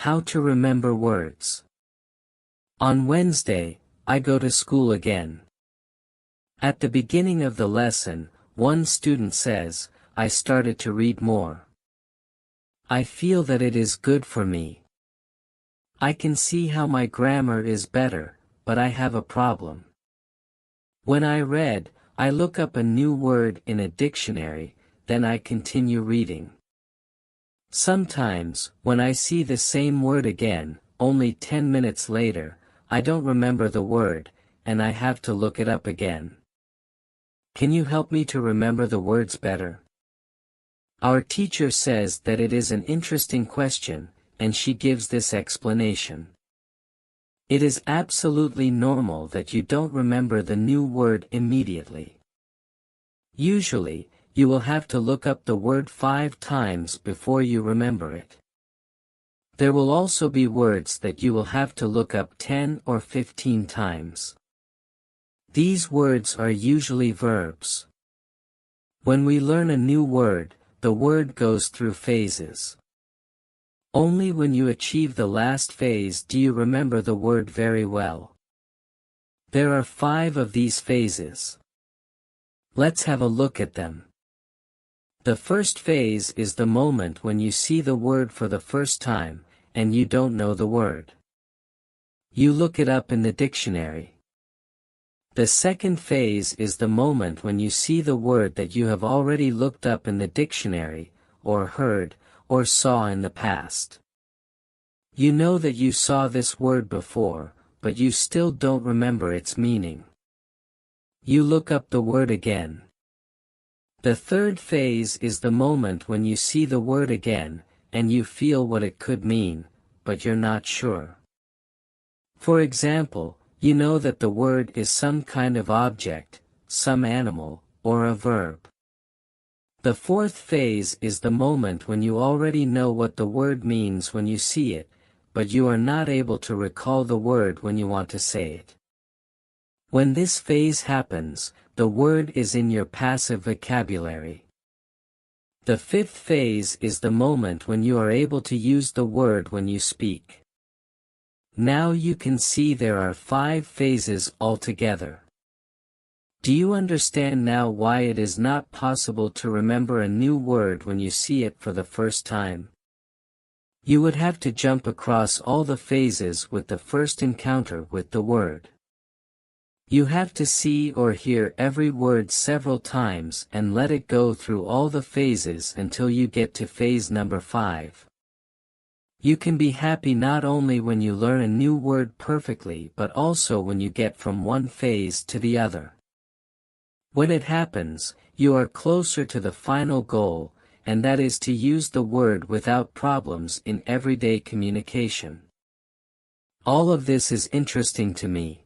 How to remember words. On Wednesday, I go to school again. At the beginning of the lesson, one student says, I started to read more. I feel that it is good for me. I can see how my grammar is better, but I have a problem. When I read, I look up a new word in a dictionary, then I continue reading. Sometimes, when I see the same word again, only 10 minutes later, I don't remember the word, and I have to look it up again. Can you help me to remember the words better? Our teacher says that it is an interesting question, and she gives this explanation. It is absolutely normal that you don't remember the new word immediately. Usually, you will have to look up the word 5 times before you remember it. There will also be words that you will have to look up 10 or 15 times. These words are usually verbs. When we learn a new word, the word goes through phases. Only when you achieve the last phase do you remember the word very well. There are 5 of these phases. Let's have a look at them. The first phase is the moment when you see the word for the first time, and you don't know the word. You look it up in the dictionary. The second phase is the moment when you see the word that you have already looked up in the dictionary, or heard, or saw in the past. You know that you saw this word before, but you still don't remember its meaning. You look up the word again. The third phase is the moment when you see the word again, and you feel what it could mean, but you're not sure. For example, you know that the word is some kind of object, some animal, or a verb. The fourth phase is the moment when you already know what the word means when you see it, but you are not able to recall the word when you want to say it. When this phase happens, the word is in your passive vocabulary. The fifth phase is the moment when you are able to use the word when you speak. Now you can see there are 5 phases altogether. Do you understand now why it is not possible to remember a new word when you see it for the first time? You would have to jump across all the phases with the first encounter with the word. You have to see or hear every word several times and let it go through all the phases until you get to phase number 5. You can be happy not only when you learn a new word perfectly but also when you get from one phase to the other. When it happens, you are closer to the final goal, and that is to use the word without problems in everyday communication. All of this is interesting to me.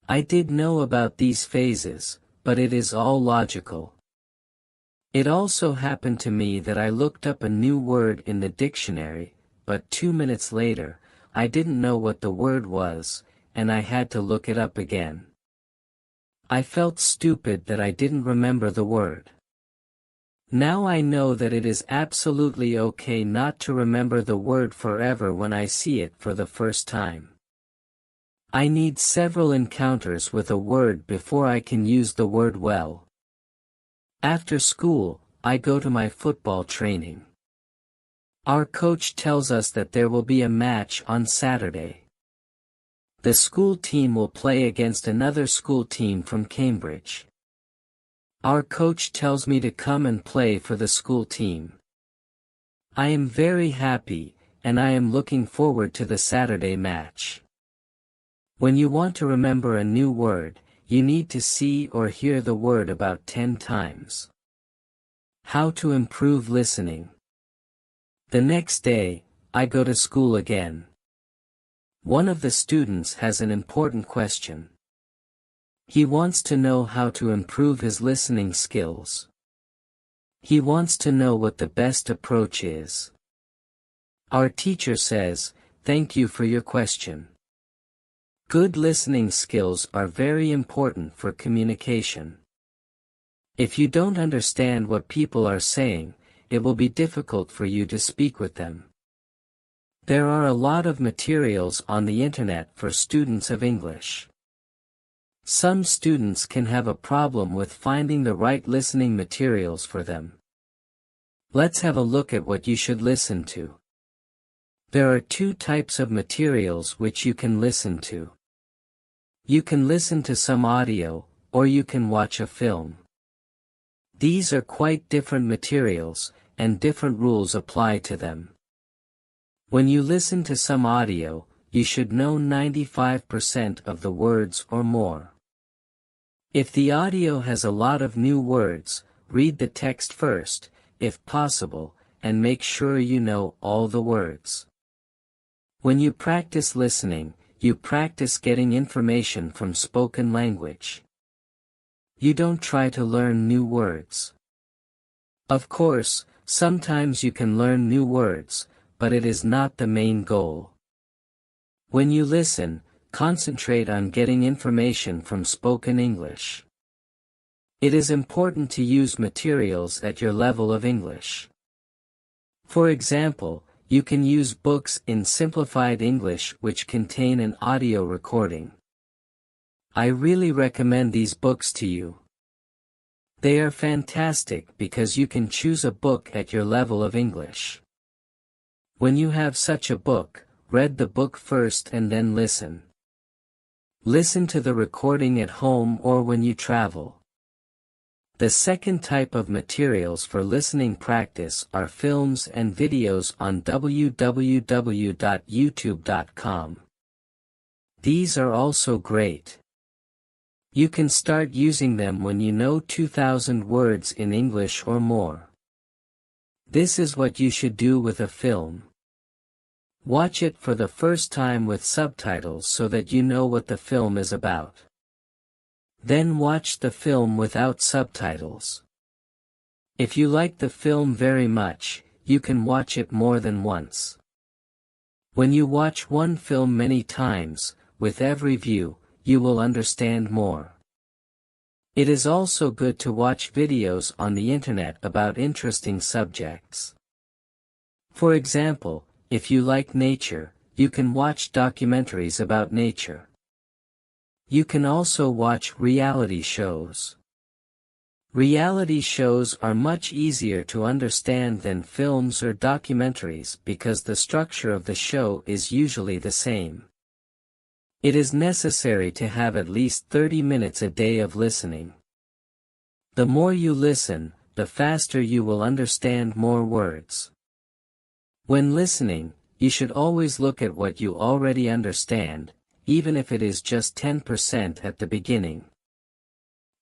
I did know about these phases, but it is all logical. It also happened to me that I looked up a new word in the dictionary, but 2 minutes later, I didn't know what the word was, and I had to look it up again. I felt stupid that I didn't remember the word. Now I know that it is absolutely okay not to remember the word forever when I see it for the first time. I need several encounters with a word before I can use the word well. After school, I go to my football training. Our coach tells us that there will be a match on Saturday. The school team will play against another school team from Cambridge. Our coach tells me to come and play for the school team. I am very happy, and I am looking forward to the Saturday match. When you want to remember a new word, you need to see or hear the word about 10 times. How to improve listening. The next day, I go to school again. One of the students has an important question. He wants to know how to improve his listening skills. He wants to know what the best approach is. Our teacher says, "Thank you for your question." Good listening skills are very important for communication. If you don't understand what people are saying, it will be difficult for you to speak with them. There are a lot of materials on the internet for students of English. Some students can have a problem with finding the right listening materials for them. Let's have a look at what you should listen to. There are two types of materials which you can listen to. You can listen to some audio, or you can watch a film. These are quite different materials, and different rules apply to them. When you listen to some audio, you should know 95% of the words or more. If the audio has a lot of new words, read the text first, if possible, and make sure you know all the words. When you practice listening, you practice getting information from spoken language. You don't try to learn new words. Of course, sometimes you can learn new words, but it is not the main goal. When you listen, concentrate on getting information from spoken English. It is important to use materials at your level of English. For example, you can use books in Simplified English which contain an audio recording. I really recommend these books to you. They are fantastic because you can choose a book at your level of English. When you have such a book, read the book first and then listen. Listen to the recording at home or when you travel. The second type of materials for listening practice are films and videos on www.youtube.com. These are also great. You can start using them when you know 2,000 words in English or more. This is what you should do with a film. Watch it for the first time with subtitles so that you know what the film is about. Then watch the film without subtitles. If you like the film very much, you can watch it more than once. When you watch one film many times, with every view, you will understand more. It is also good to watch videos on the internet about interesting subjects. For example, if you like nature, you can watch documentaries about nature. You can also watch reality shows. Reality shows are much easier to understand than films or documentaries because the structure of the show is usually the same. It is necessary to have at least 30 minutes a day of listening. The more you listen, the faster you will understand more words. When listening, you should always look at what you already understand, even if it is just 10% at the beginning.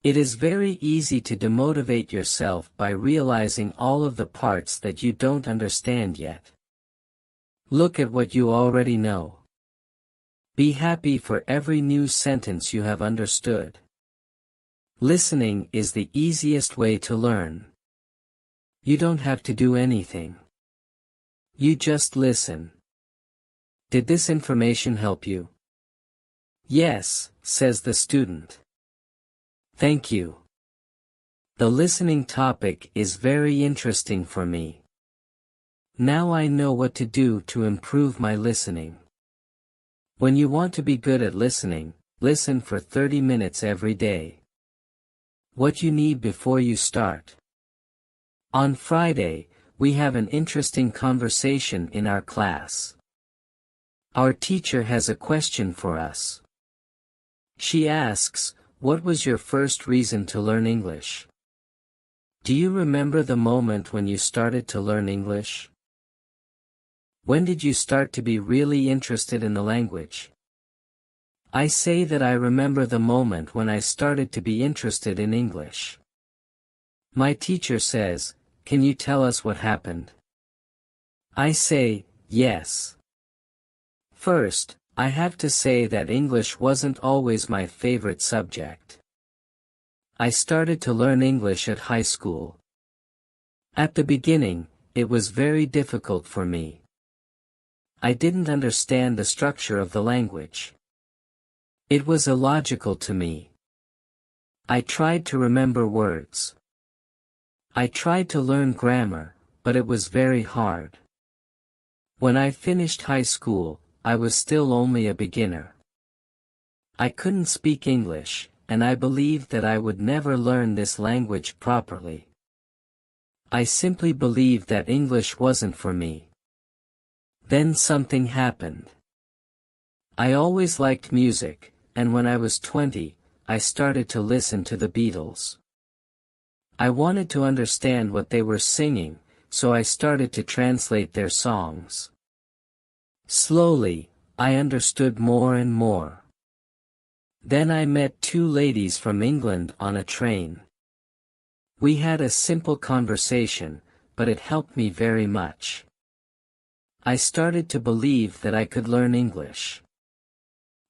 It is very easy to demotivate yourself by realizing all of the parts that you don't understand yet. Look at what you already know. Be happy for every new sentence you have understood. Listening is the easiest way to learn. You don't have to do anything. You just listen. Did this information help you? Yes, says the student. Thank you. The listening topic is very interesting for me. Now I know what to do to improve my listening. When you want to be good at listening, listen for 30 minutes every day. What you need before you start. On Friday, we have an interesting conversation in our class. Our teacher has a question for us. She asks, "What was your first reason to learn English?" Do you remember the moment when you started to learn English? When did you start to be really interested in the language? I say that I remember the moment when I started to be interested in English. My teacher says, "Can you tell us what happened?" I say, yes. First, I have to say that English wasn't always my favorite subject. I started to learn English at high school. At the beginning, it was very difficult for me. I didn't understand the structure of the language. It was illogical to me. I tried to remember words. I tried to learn grammar, but it was very hard. When I finished high school, I was still only a beginner. I couldn't speak English, and I believed that I would never learn this language properly. I simply believed that English wasn't for me. Then something happened. I always liked music, and when I was 20, I started to listen to the Beatles. I wanted to understand what they were singing, so I started to translate their songs. Slowly, I understood more and more. Then I met two ladies from England on a train. We had a simple conversation, but it helped me very much. I started to believe that I could learn English.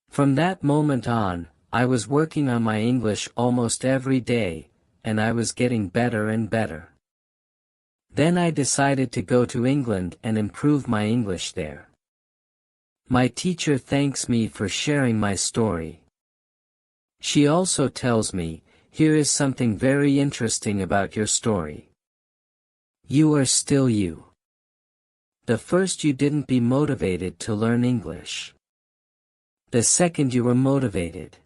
From that moment on, I was working on my English almost every day, and I was getting better and better. Then I decided to go to England and improve my English there. My teacher thanks me for sharing my story. She also tells me, "Here is something very interesting about your story. You are still you. The first you didn't be motivated to learn English. The second you were motivated.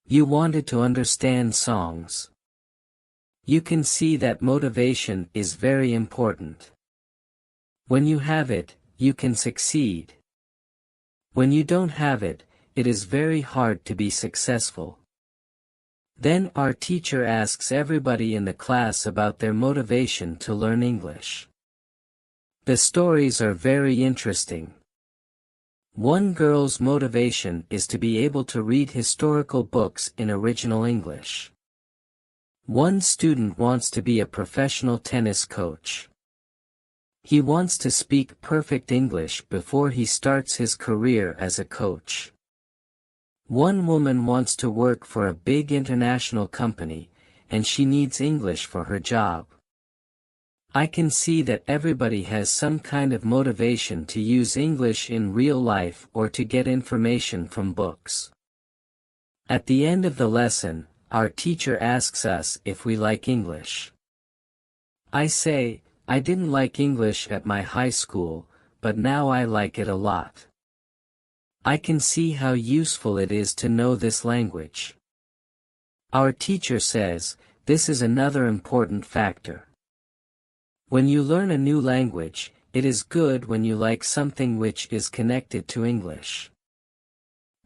You wanted to understand songs. You can see that motivation is very important. When you have it, you can succeed. When you don't have it, it is very hard to be successful." Then our teacher asks everybody in the class about their motivation to learn English. The stories are very interesting. One girl's motivation is to be able to read historical books in original English. One student wants to be a professional tennis coach. He wants to speak perfect English before he starts his career as a coach. One woman wants to work for a big international company, and she needs English for her job. I can see that everybody has some kind of motivation to use English in real life or to get information from books. At the end of the lesson, our teacher asks us if we like English. I say, I didn't like English at my high school, but now I like it a lot. I can see how useful it is to know this language. Our teacher says, this is another important factor. When you learn a new language, it is good when you like something which is connected to English.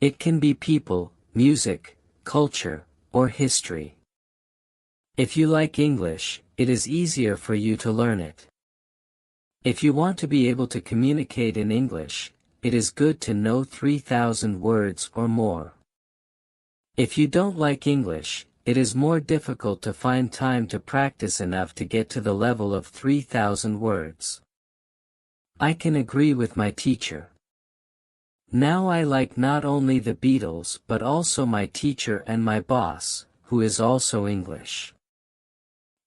It can be people, music, culture, or history. If you like English, it is easier for you to learn it. If you want to be able to communicate in English, it is good to know 3,000 words or more. If you don't like English, it is more difficult to find time to practice enough to get to the level of 3,000 words. I can agree with my teacher. Now I like not only the Beatles but also my teacher and my boss, who is also English.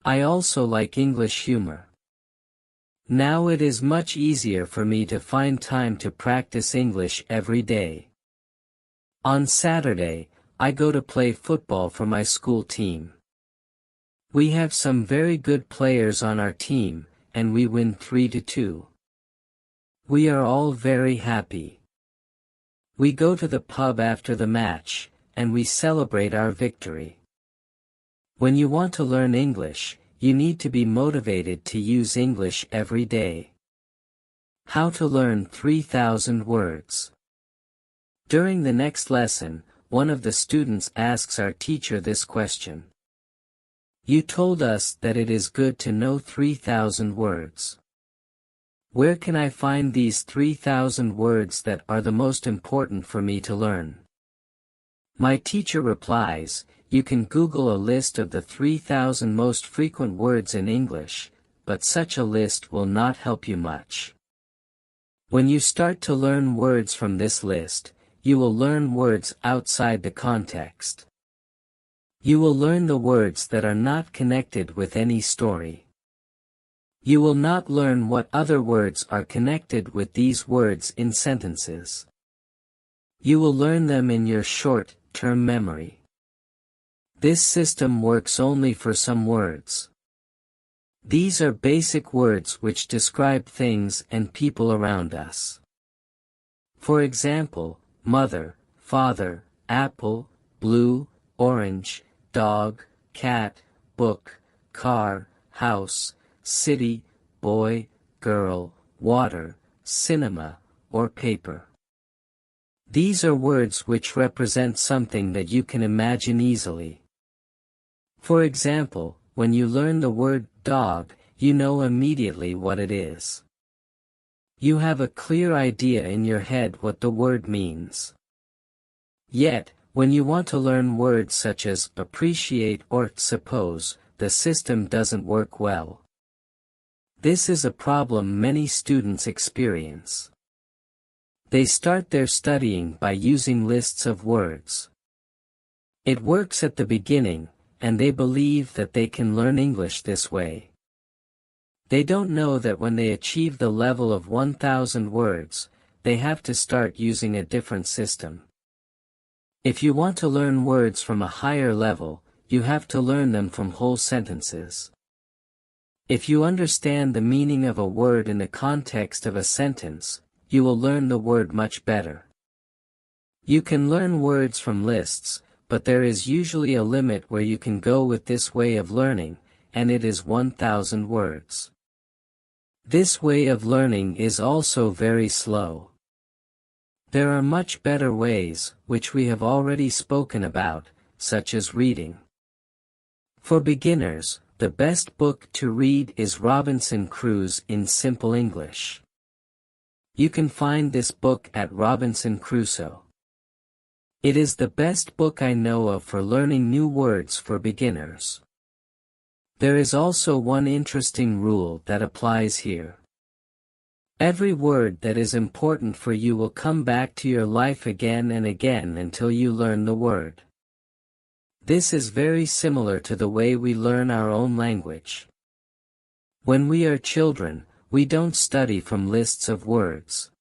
I also like English humor. Now it is much easier for me to find time to practice English every day. On Saturday, I go to play football for my school team. We have some very good players on our team, and we win 3-2. We are all very happy. We go to the pub after the match, and we celebrate our victory. When you want to learn English, you need to be motivated to use English every day. How to learn 3,000 words. During the next lesson, one of the students asks our teacher this question. You told us that it is good to know 3,000 words. Where can I find these 3,000 words that are the most important for me to learn? My teacher replies, you can Google a list of the 3,000 most frequent words in English, but such a list will not help you much. When you start to learn words from this list, you will learn words outside the context. You will learn the words that are not connected with any story. You will not learn what other words are connected with these words in sentences. You will learn them in your short-term memory. This system works only for some words. These are basic words which describe things and people around us. For example, mother, father, apple, blue, orange, dog, cat, book, car, house, city, boy, girl, water, cinema, or paper. These are words which represent something that you can imagine easily. For example, when you learn the word dog, you know immediately what it is. You have a clear idea in your head what the word means. Yet, when you want to learn words such as appreciate or suppose, the system doesn't work well. This is a problem many students experience. They start their studying by using lists of words. It works at the beginning, and they believe that they can learn English this way. They don't know that when they achieve the level of 1,000 words, they have to start using a different system. If you want to learn words from a higher level, you have to learn them from whole sentences. If you understand the meaning of a word in the context of a sentence, you will learn the word much better. You can learn words from lists, but there is usually a limit where you can go with this way of learning, and it is 1,000 words. This way of learning is also very slow. There are much better ways, which we have already spoken about, such as reading. For beginners, the best book to read is Robinson Crusoe in Simple English. You can find this book at Robinson Crusoe. It is the best book I know of for learning new words for beginners. There is also one interesting rule that applies here. Every word that is important for you will come back to your life again and again until you learn the word. This is very similar to the way we learn our own language. When we are children, we don't study from lists of words.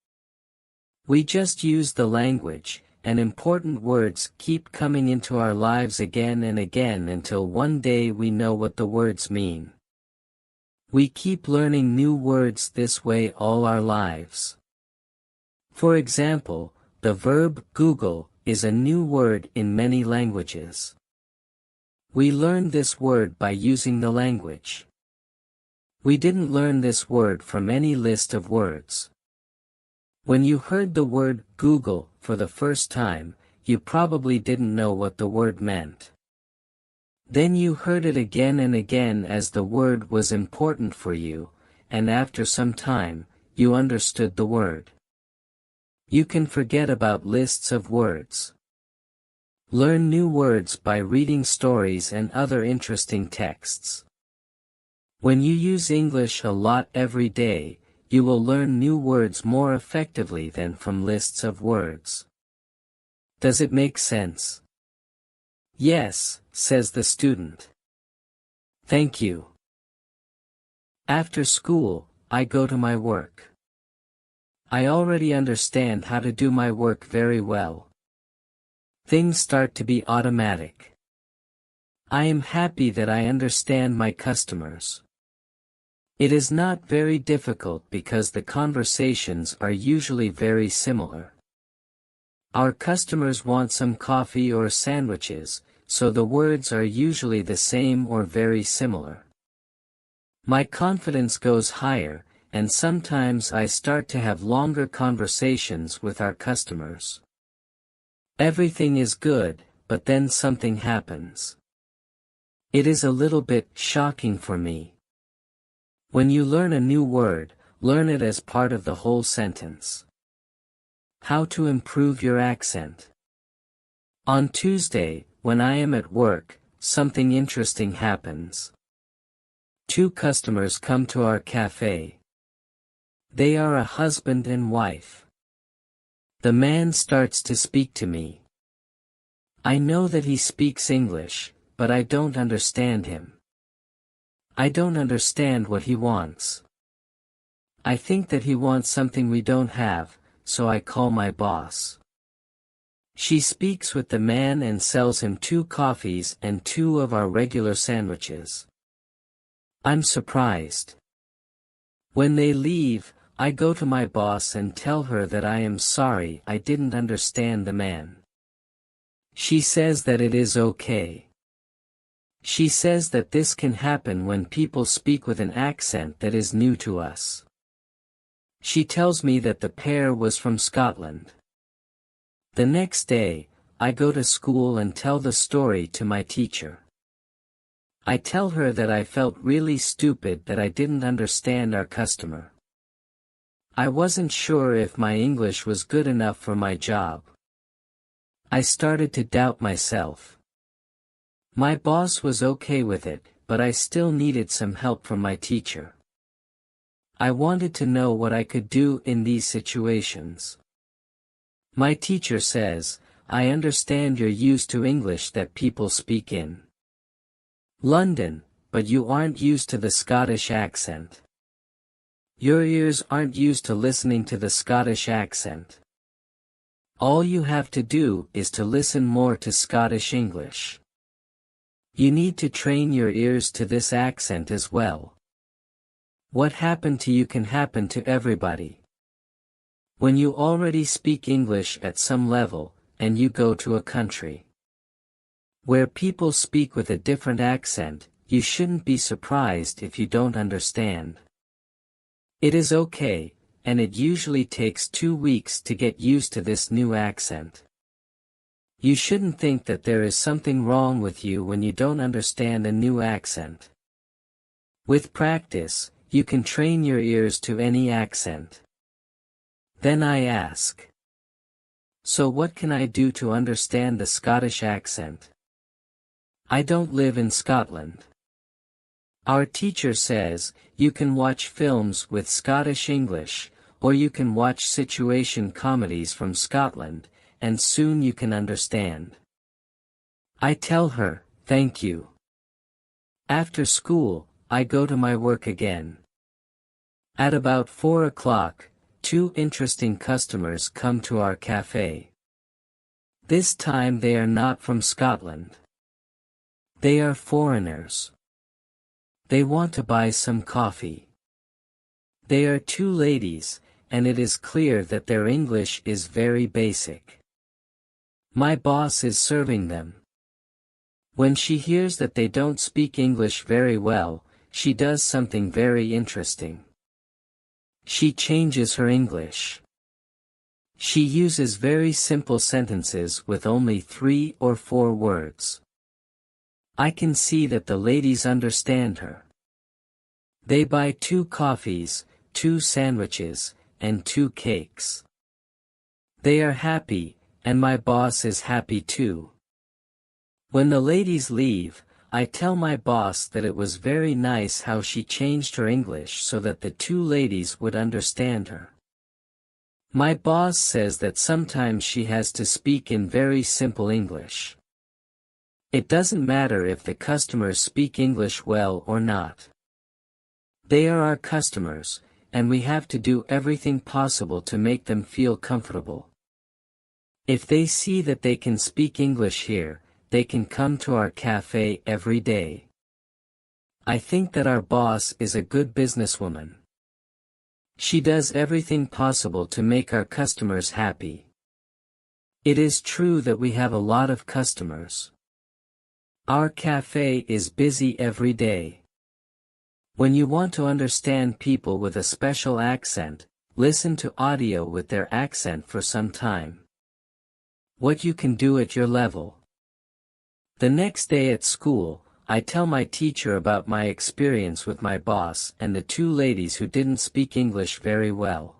We just use the language, and important words keep coming into our lives again and again until one day we know what the words mean. We keep learning new words this way all our lives. For example, the verb Google is a new word in many languages. We learned this word by using the language. We didn't learn this word from any list of words. When you heard the word Google for the first time, you probably didn't know what the word meant. Then you heard it again and again as the word was important for you, and after some time, you understood the word. You can forget about lists of words. Learn new words by reading stories and other interesting texts. When you use English a lot every day, you will learn new words more effectively than from lists of words. Does it make sense? Yes, says the student. Thank you. After school, I go to my work. I already understand how to do my work very well. Things start to be automatic. I am happy that I understand my customers. It is not very difficult because the conversations are usually very similar. Our customers want some coffee or sandwiches, so the words are usually the same or very similar. My confidence goes higher, and sometimes I start to have longer conversations with our customers. Everything is good, but then something happens. It is a little bit shocking for me. When you learn a new word, learn it as part of the whole sentence. How to improve your accent. On Tuesday, when I am at work, something interesting happens. Two customers come to our cafe. They are a husband and wife. The man starts to speak to me. I know that he speaks English, but I don't understand him. I don't understand what he wants. I think that he wants something we don't have, so I call my boss. She speaks with the man and sells him 2 coffees and 2 of our regular sandwiches. I'm surprised. When they leave, I go to my boss and tell her that I am sorry I didn't understand the man. She says that it is okay. She says that this can happen when people speak with an accent that is new to us. She tells me that the pair was from Scotland. The next day, I go to school and tell the story to my teacher. I tell her that I felt really stupid that I didn't understand our customer. I wasn't sure if my English was good enough for my job. I started to doubt myself. My boss was okay with it, but I still needed some help from my teacher. I wanted to know what I could do in these situations. My teacher says, I understand you're used to English that people speak in London, but you aren't used to the Scottish accent. Your ears aren't used to listening to the Scottish accent. All you have to do is to listen more to Scottish English. You need to train your ears to this accent as well. What happened to you can happen to everybody. When you already speak English at some level, and you go to a country where people speak with a different accent, you shouldn't be surprised if you don't understand. It is okay, and it usually takes 2 weeks to get used to this new accent. You shouldn't think that there is something wrong with you when you don't understand a new accent. With practice, you can train your ears to any accent. Then I ask, so what can I do to understand the Scottish accent? I don't live in Scotland. Our teacher says, you can watch films with Scottish English, or you can watch situation comedies from Scotland, and soon you can understand. I tell her, thank you. After school, I go to my work again. At about 4 o'clock, 2 interesting customers come to our cafe. This time they are not from Scotland. They are foreigners. They want to buy some coffee. They are 2 ladies, and it is clear that their English is very basic. My boss is serving them. When she hears that they don't speak English very well, she does something very interesting. She changes her English. She uses very simple sentences with only 3 or 4 words. I can see that the ladies understand her. They buy 2 coffees, 2 sandwiches, and 2 cakes. They are happy, and my boss is happy too. When the ladies leave, I tell my boss that it was very nice how she changed her English so that the 2 ladies would understand her. My boss says that sometimes she has to speak in very simple English. It doesn't matter if the customers speak English well or not. They are our customers, and we have to do everything possible to make them feel comfortable. If they see that they can speak English here, they can come to our cafe every day. I think that our boss is a good businesswoman. She does everything possible to make our customers happy. It is true that we have a lot of customers. Our cafe is busy every day. When you want to understand people with a special accent, listen to audio with their accent for some time. What you can do at your level. The next day at school, I tell my teacher about my experience with my boss and the 2 ladies who didn't speak English very well.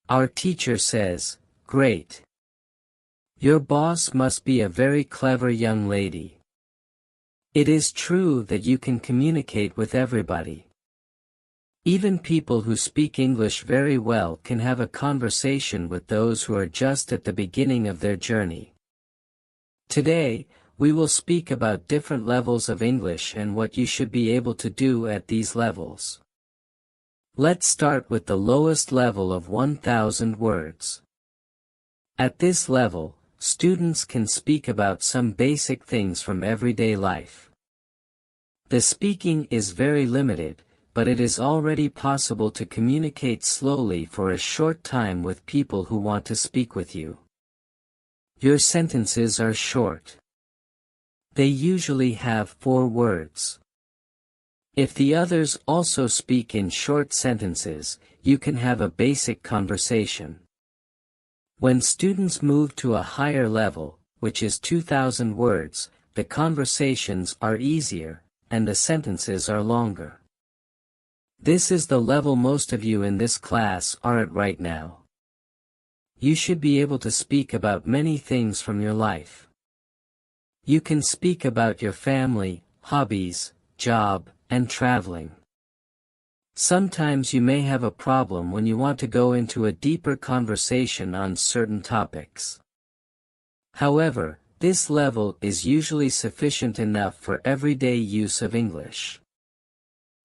Our teacher says, great. Your boss must be a very clever young lady. It is true that you can communicate with everybody. Even people who speak English very well can have a conversation with those who are just at the beginning of their journey. Today, we will speak about different levels of English and what you should be able to do at these levels. Let's start with the lowest level of 1,000 words. At this level, students can speak about some basic things from everyday life. The speaking is very limited, but it is already possible to communicate slowly for a short time with people who want to speak with you. Your sentences are short. They usually have 4 words. If the others also speak in short sentences, you can have a basic conversation. When students move to a higher level, which is 2,000 words, the conversations are easier, and the sentences are longer. This is the level most of you in this class are at right now. You should be able to speak about many things from your life. You can speak about your family, hobbies, job, and traveling. Sometimes you may have a problem when you want to go into a deeper conversation on certain topics. However, this level is usually sufficient enough for everyday use of English.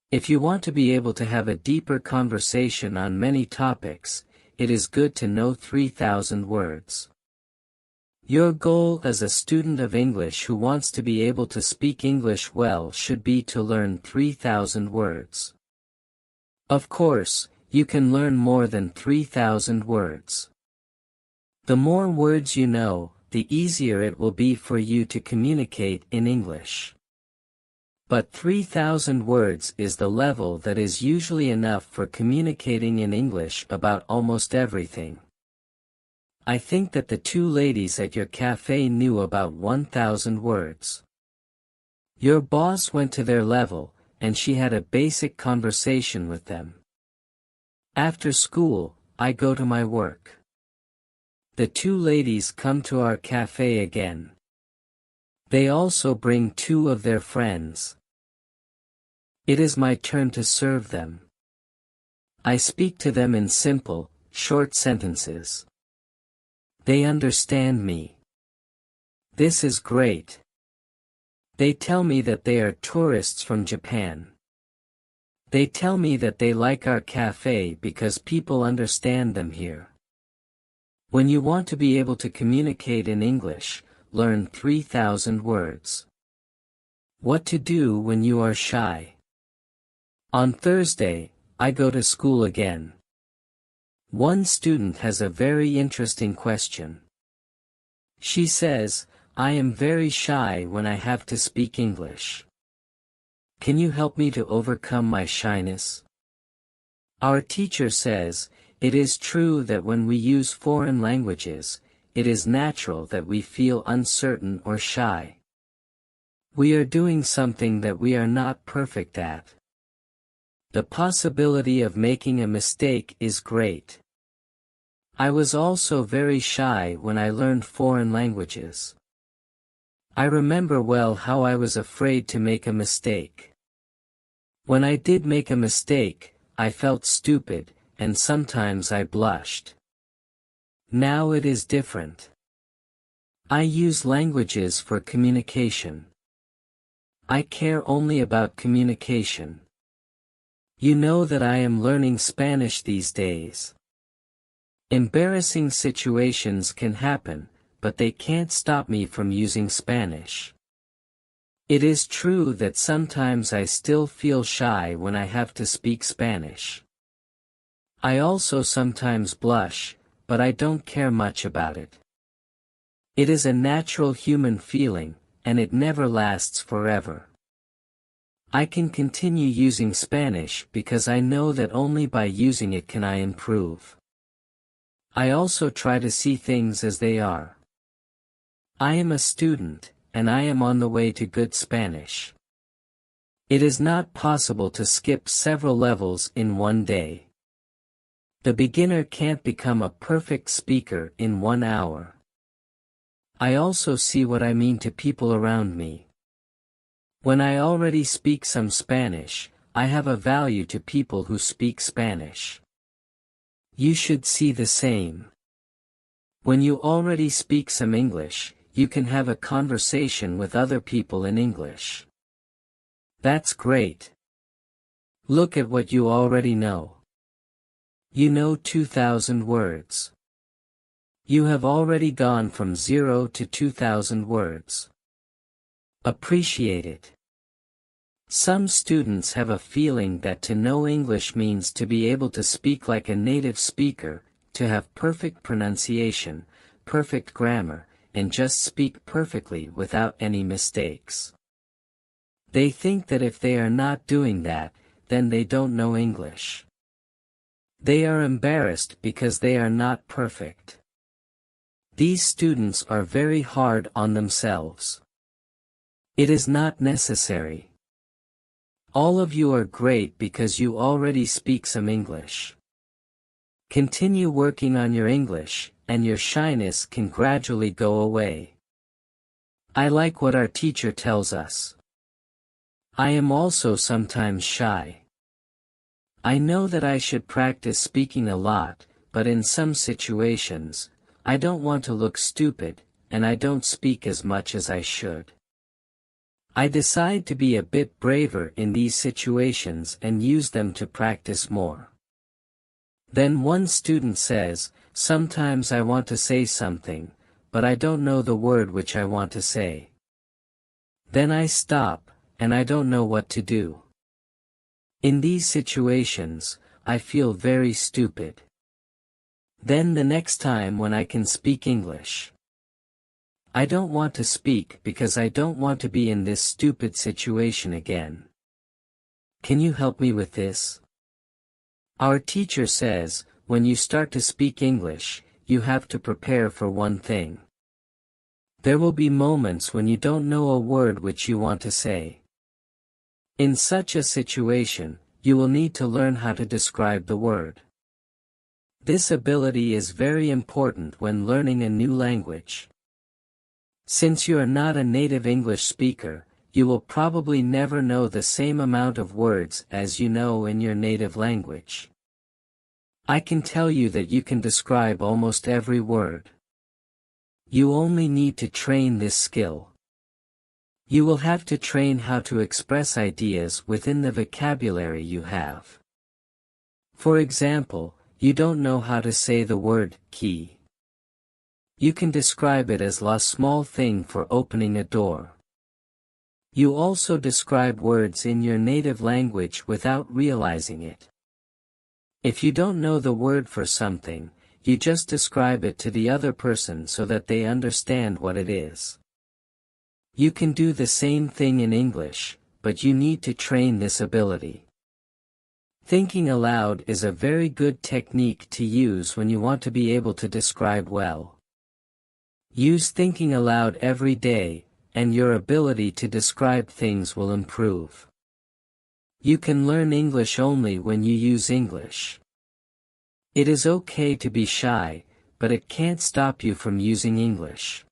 If you want to be able to have a deeper conversation on many topics, it is good to know 3,000 words. Your goal as a student of English who wants to be able to speak English well should be to learn 3,000 words. Of course, you can learn more than 3,000 words. The more words you know, the easier it will be for you to communicate in English. But 3,000 words is the level that is usually enough for communicating in English about almost everything. I think that the 2 ladies at your cafe knew about 1,000 words. Your boss went to their level, and she had a basic conversation with them. After school, I go to my work. The 2 ladies come to our cafe again. They also bring 2 of their friends. It is my turn to serve them. I speak to them in simple, short sentences. They understand me. This is great. They tell me that they are tourists from Japan. They tell me that they like our cafe because people understand them here. When you want to be able to communicate in English, learn 3,000 words. What to do when you are shy. On Thursday, I go to school again. One student has a very interesting question. She says, I am very shy when I have to speak English. Can you help me to overcome my shyness? Our teacher says, it is true that when we use foreign languages, it is natural that we feel uncertain or shy. We are doing something that we are not perfect at. The possibility of making a mistake is great. I was also very shy when I learned foreign languages. I remember well how I was afraid to make a mistake. When I did make a mistake, I felt stupid, and sometimes I blushed. Now it is different. I use languages for communication. I care only about communication. You know that I am learning Spanish these days. Embarrassing situations can happen, but they can't stop me from using Spanish. It is true that sometimes I still feel shy when I have to speak Spanish. I also sometimes blush, but I don't care much about it. It is a natural human feeling, and it never lasts forever. I can continue using Spanish because I know that only by using it can I improve. I also try to see things as they are. I am a student, and I am on the way to good Spanish. It is not possible to skip several levels in one day. The beginner can't become a perfect speaker in 1 hour. I also see what I mean to people around me. When I already speak some Spanish, I have a value to people who speak Spanish. You should see the same. When you already speak some English, you can have a conversation with other people in English. That's great. Look at what you already know. You know 2,000 words. You have already gone from 0 to 2,000 words. Appreciate it. Some students have a feeling that to know English means to be able to speak like a native speaker, to have perfect pronunciation, perfect grammar, and just speak perfectly without any mistakes. They think that if they are not doing that, then they don't know English. They are embarrassed because they are not perfect. These students are very hard on themselves. It is not necessary. All of you are great because you already speak some English. Continue working on your English, and your shyness can gradually go away. I like what our teacher tells us. I am also sometimes shy. I know that I should practice speaking a lot, but in some situations, I don't want to look stupid, and I don't speak as much as I should. I decide to be a bit braver in these situations and use them to practice more. Then one student says, sometimes I want to say something, but I don't know the word which I want to say. Then I stop, and I don't know what to do. In these situations, I feel very stupid. Then the next time when I can speak English, I don't want to speak because I don't want to be in this stupid situation again. Can you help me with this? Our teacher says, when you start to speak English, you have to prepare for one thing. There will be moments when you don't know a word which you want to say. In such a situation, you will need to learn how to describe the word. This ability is very important when learning a new language. Since you are not a native English speaker, you will probably never know the same amount of words as you know in your native language. I can tell you that you can describe almost every word. You only need to train this skill. You will have to train how to express ideas within the vocabulary you have. For example, you don't know how to say the word key. You can describe it as la small thing for opening a door. You also describe words in your native language without realizing it. If you don't know the word for something, you just describe it to the other person so that they understand what it is. You can do the same thing in English, but you need to train this ability. Thinking aloud is a very good technique to use when you want to be able to describe well. Use thinking aloud every day, and your ability to describe things will improve. You can learn English only when you use English. It is okay to be shy, but it can't stop you from using English.